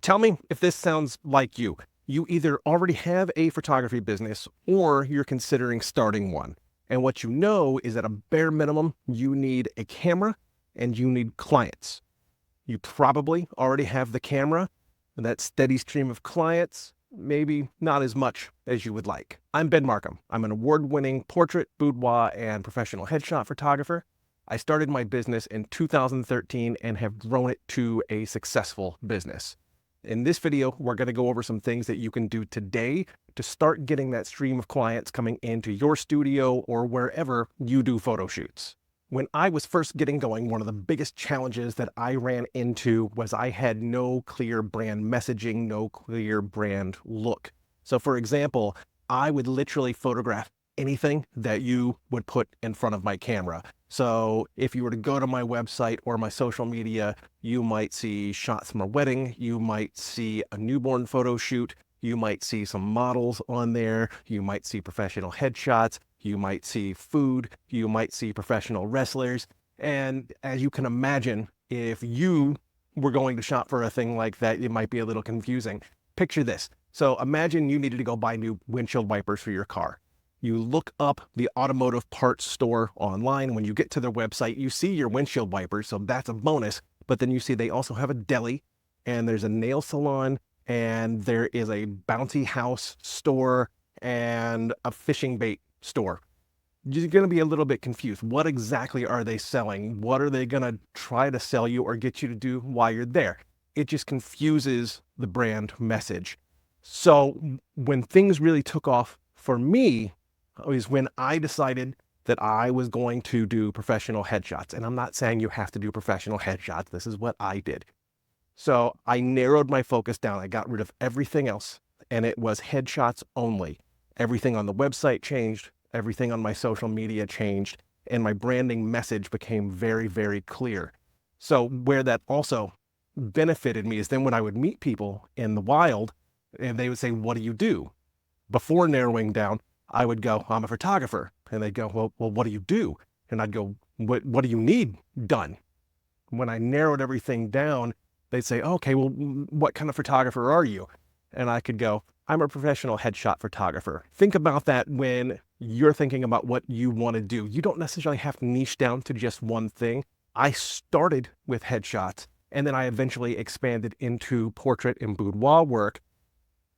Tell me if this sounds like you. You either already have a photography business or you're considering starting one. And what you know is at a bare minimum, you need a camera and you need clients. You probably already have the camera and that steady stream of clients, maybe not as much as you would like. I'm Ben Markham. I'm an award-winning portrait, boudoir, and professional headshot photographer. I started my business in 2013 and have grown it to a successful business. In this video, we're going to go over some things that you can do today to start getting that stream of clients coming into your studio or wherever you do photo shoots. When I was first getting going, one of the biggest challenges that I ran into was I had no clear brand messaging, no clear brand look. So for example, I would literally photograph anything that you would put in front of my camera. So if you were to go to my website or my social media, you might see shots from a wedding, you might see a newborn photo shoot, you might see some models on there, you might see professional headshots, you might see food, you might see professional wrestlers. And as you can imagine, if you were going to shop for a thing like that, it might be a little confusing. Picture this. So imagine you needed to go buy new windshield wipers for your car. You look up the automotive parts store online. When you get to their website, you see your windshield wipers, so that's a bonus. But then you see they also have a deli, and there's a nail salon, and there is a bounty house store, and a fishing bait store. You're going to be a little bit confused. What exactly are they selling? What are they going to try to sell you or get you to do while you're there? It just confuses the brand message. So when things really took off for me, is when I decided that I was going to do professional headshots. And I'm not saying you have to do professional headshots. This is what I did. So I narrowed my focus down. I got rid of everything else, and it was headshots only. Everything on the website changed. Everything on my social media changed. And my branding message became very, very clear. So where that also benefited me is then when I would meet people in the wild, and they would say, "What do you do?" Before narrowing down, I would go, "I'm a photographer." And they'd go, well, what do you do? And I'd go, what do you need done? When I narrowed everything down, they'd say, "Okay, well, what kind of photographer are you?" And I could go, "I'm a professional headshot photographer." Think about that when you're thinking about what you want to do. You don't necessarily have to niche down to just one thing. I started with headshots, and then I eventually expanded into portrait and boudoir work.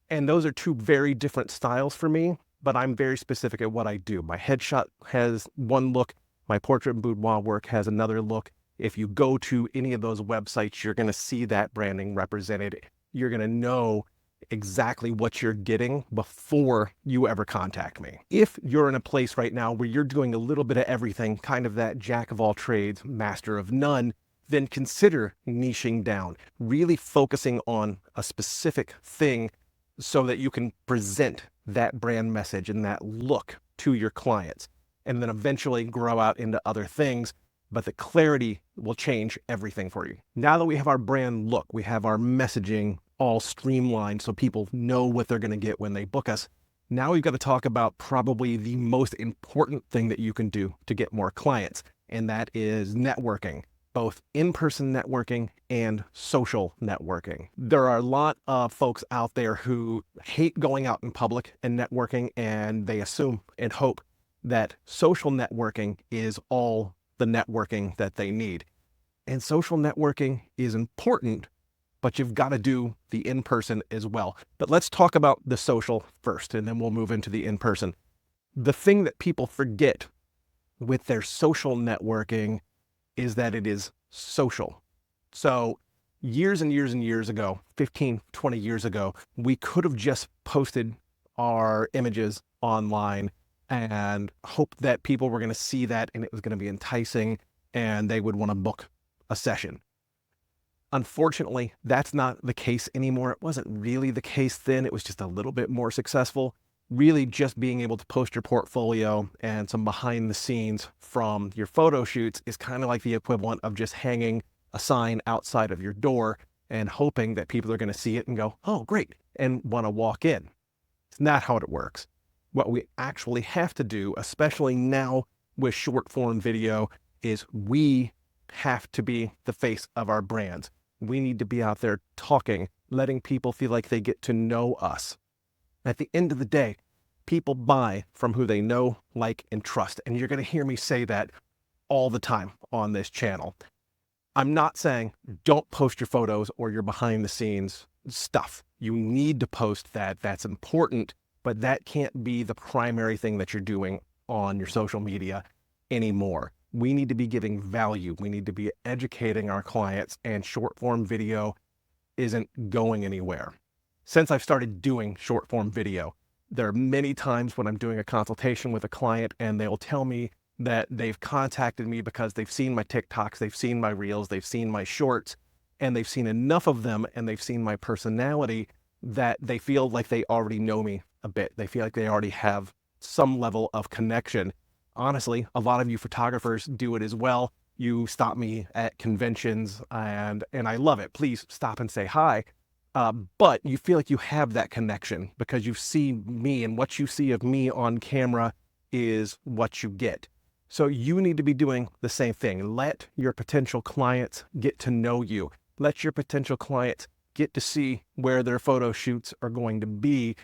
And those are two very different styles for me, but I'm very specific at what I do. My headshot has one look, my portrait and boudoir work has another look. If you go to any of those websites, you're going to see that branding represented. You're going to know exactly what you're getting before you ever contact me. If you're in a place right now where you're doing a little bit of everything, kind of that jack of all trades, master of none, then consider niching down, really focusing on a specific thing so that you can present that brand message and that look to your clients, and then eventually grow out into other things. But the clarity will change everything for you. Now that we have our brand look, we have our messaging all streamlined so people know what they're going to get when they book us. Now we've got to talk about probably the most important thing that you can do to get more clients, and that is networking. Both in-person networking and social networking. There are a lot of folks out there who hate going out in public and networking, and they assume and hope that social networking is all the networking that they need. And social networking is important, but you've got to do the in-person as well. But let's talk about the social first, and then we'll move into the in-person. The thing that people forget with their social networking is that it is social. So years and years and years ago, 15, 20 years ago, we could have just posted our images online and hoped that people were going to see that and it was going to be enticing and they would want to book a session. Unfortunately, that's not the case anymore. It wasn't really the case then. It was just a little bit more successful. Really just being able to post your portfolio and some behind the scenes from your photo shoots is kind of like the equivalent of just hanging a sign outside of your door and hoping that people are going to see it and go, "Oh, great," and want to walk in. It's not how it works. What we actually have to do, especially now with short form video, is we have to be the face of our brands. We need to be out there talking letting people feel like they get to know us. At the end of the day, people buy from who they know, like, and trust. And you're going to hear me say that all the time on this channel. I'm not saying don't post your photos or your behind the scenes stuff. You need to post that. That's important, but that can't be the primary thing that you're doing on your social media anymore. We need to be giving value. We need to be educating our clients, and short form video isn't going anywhere. Since I've started doing short form video, there are many times when I'm doing a consultation with a client and they'll tell me that they've contacted me because they've seen my TikToks, they've seen my reels, they've seen my shorts, and they've seen enough of them and they've seen my personality that they feel like they already know me a bit. They feel like they already have some level of connection. Honestly, a lot of you photographers do it as well. You stop me at conventions and I love it. Please stop and say hi. But you feel like you have that connection because you see me, and what you see of me on camera is what you get. So you need to be doing the same thing. Let your potential clients get to know you. Let your potential clients get to see where their photo shoots are going to be.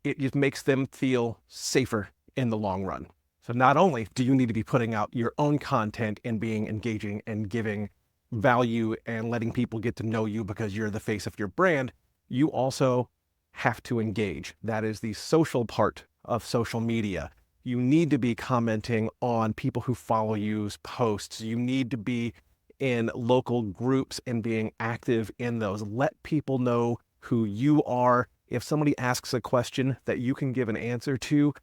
It just makes them feel safer in the long run. So not only do you need to be putting out your own content and being engaging and giving value and letting people get to know you because you're the face of your brand, you also have to engage. That is the social part of social media. You need to be commenting on people who follow you's posts. You need to be in local groups and being active in those. Let people know who you are. If somebody asks a question that you can give an answer to,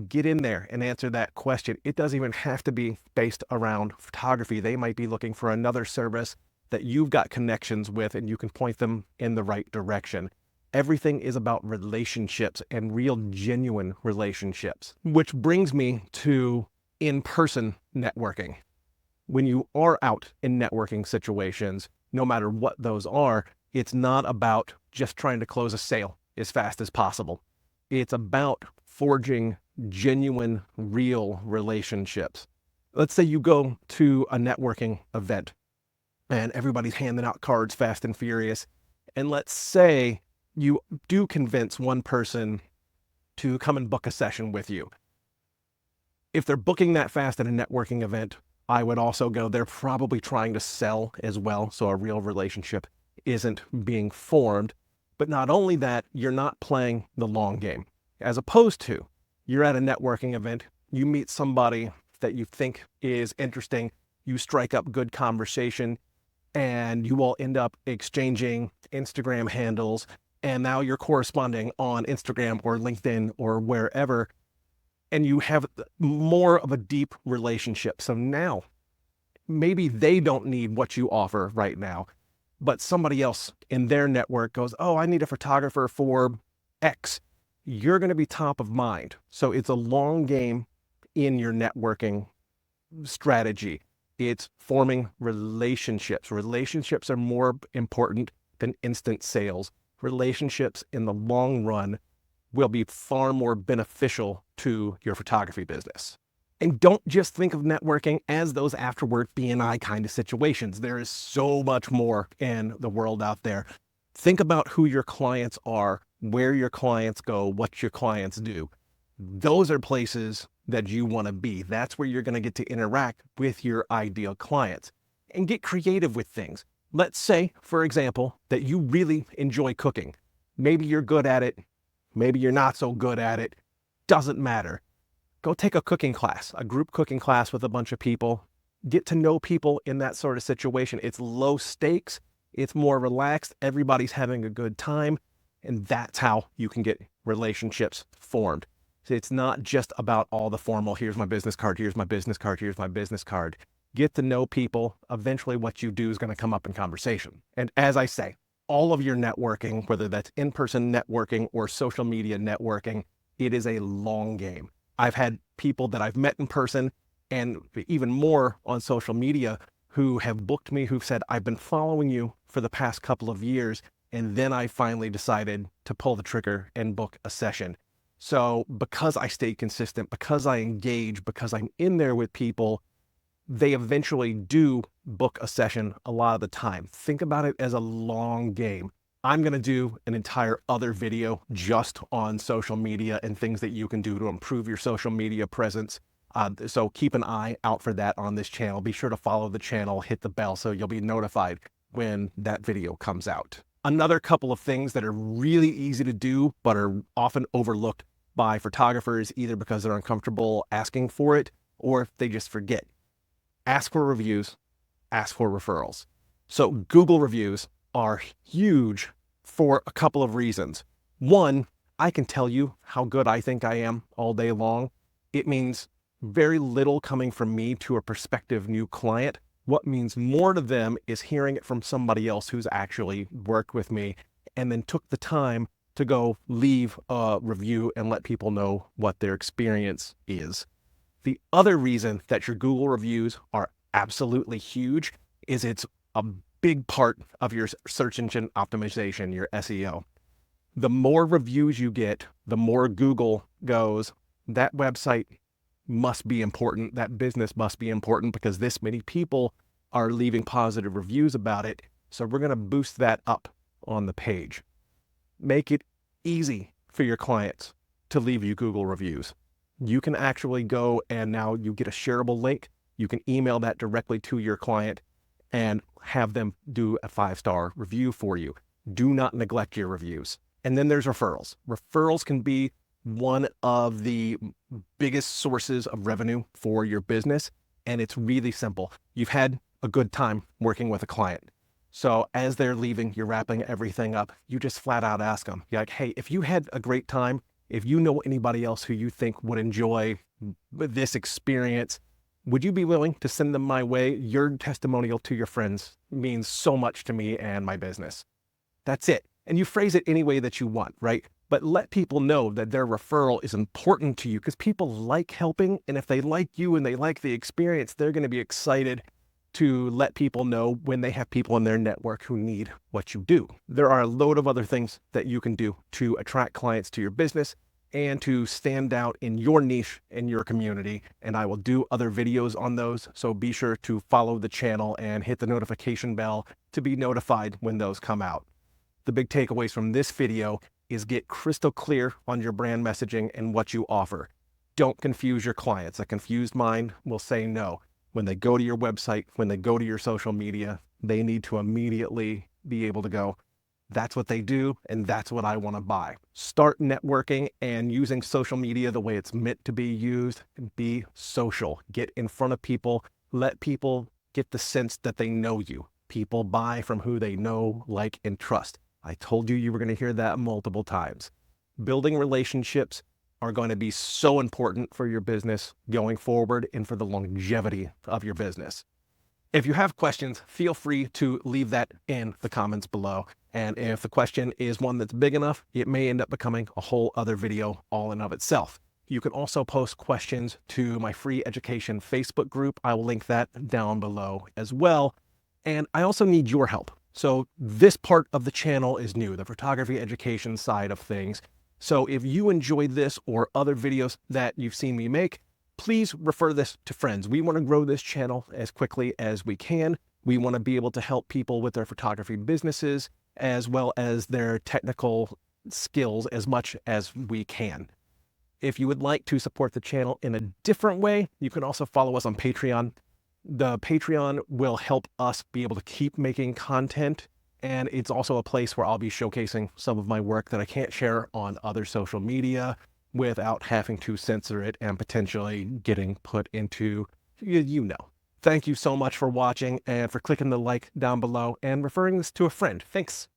get in there and answer that question. It doesn't even have to be based around photography. They might be looking for another service that you've got connections with and you can point them in the right direction. Everything is about relationships and real genuine relationships, which brings me to in-person networking. When you are out in networking situations, no matter what those are, it's not about just trying to close a sale as fast as possible. It's about forging genuine, real relationships. Let's say you go to a networking event and everybody's handing out cards fast and furious. And let's say you do convince one person to come and book a session with you. If they're booking that fast at a networking event, I would also go, they're probably trying to sell as well. So a real relationship isn't being formed. But not only that, you're not playing the long game. As opposed to, you're at a networking event, you meet somebody that you think is interesting, you strike up good conversation, and you all end up exchanging Instagram handles, and now you're corresponding on Instagram or LinkedIn or wherever, and you have more of a deep relationship. So now, maybe they don't need what you offer right now, but somebody else in their network goes, oh, I need a photographer for X. You're going to be top of mind. So it's a long game in your networking strategy. It's forming relationships. Relationships are more important than instant sales. Relationships in the long run will be far more beneficial to your photography business. And don't just think of networking as those afterward B&I kind of situations. There is so much more in the world out there. Think about who your clients are, where your clients go, what your clients do. Those are places that you want to be. That's where you're going to get to interact with your ideal clients and get creative with things. Let's say, for example, that you really enjoy cooking. Maybe you're good at it. Maybe you're not so good at it. Doesn't matter. Go take a cooking class, a group cooking class with a bunch of people. Get to know people in that sort of situation. It's low stakes. It's more relaxed. Everybody's having a good time. And that's how you can get relationships formed. So it's not just about all the formal, here's my business card, here's my business card, here's my business card. Get to know people. Eventually what you do is going to come up in conversation. And as I say, all of your networking, whether that's in-person networking or social media networking, it is a long game. I've had people that I've met in person and even more on social media who have booked me, who've said, I've been following you for the past couple of years, and then I finally decided to pull the trigger and book a session. So because I stay consistent, because I engage, because I'm in there with people, they eventually do book a session a lot of the time. Think about it as a long game. I'm going to do an entire other video just on social media and things that you can do to improve your social media presence. So keep an eye out for that on this channel. Be sure to follow the channel, hit the bell so you'll be notified when that video comes out. Another couple of things that are really easy to do, but are often overlooked by photographers, either because they're uncomfortable asking for it or if they just forget. Ask for reviews, ask for referrals. So Google reviews are huge for a couple of reasons. One, I can tell you how good I think I am all day long. It means very little coming from me to a prospective new client. What means more to them is hearing it from somebody else who's actually worked with me and then took the time to go leave a review and let people know what their experience is. The other reason that your Google reviews are absolutely huge is it's a big part of your search engine optimization, your SEO. The more reviews you get, the more Google goes, that website must be important, that business must be important because this many people are leaving positive reviews about it. So we're going to boost that up on the page. Make it easy for your clients to leave you Google reviews. You can actually go and now you get a shareable link. You can email that directly to your client and have them do a 5-star review for you. Do not neglect your reviews. And then there's referrals. Referrals can be one of the biggest sources of revenue for your business. And it's really simple. You've had a good time working with a client. So as they're leaving, you're wrapping everything up. You just flat out ask them, you're like, hey, if you had a great time, if you know anybody else who you think would enjoy this experience, would you be willing to send them my way? Your testimonial to your friends means so much to me and my business. That's it. And you phrase it any way that you want, right? But let people know that their referral is important to you because people like helping. And if they like you and they like the experience, they're going to be excited to let people know when they have people in their network who need what you do. There are a load of other things that you can do to attract clients to your business and to stand out in your niche in your community. And I will do other videos on those. So be sure to follow the channel and hit the notification bell to be notified when those come out. The big takeaways from this video is get crystal clear on your brand messaging and what you offer. Don't confuse your clients. A confused mind will say no. When they go to your website, when they go to your social media, they need to immediately be able to go, that's what they do, and that's what I want to buy. Start networking and using social media the way it's meant to be used. Be social. Get in front of people. Let people get the sense that they know you. People buy from who they know, like, and trust. I told you you were going to hear that multiple times. Building relationships are going to be so important for your business going forward and for the longevity of your business. If you have questions, feel free to leave that in the comments below. And if the question is one that's big enough, it may end up becoming a whole other video all in of itself. You can also post questions to my free education Facebook group. I will link that down below as well. And I also need your help. So this part of the channel is new, the photography education side of things. So if you enjoyed this or other videos that you've seen me make, please refer this to friends. We want to grow this channel as quickly as we can. We want to be able to help people with their photography businesses as well as their technical skills as much as we can. If you would like to support the channel in a different way, you can also follow us on Patreon. The Patreon will help us be able to keep making content. And it's also a place where I'll be showcasing some of my work that I can't share on other social media without having to censor it and potentially getting put into, you know. Thank you so much for watching and for clicking the like down below and referring this to a friend. Thanks.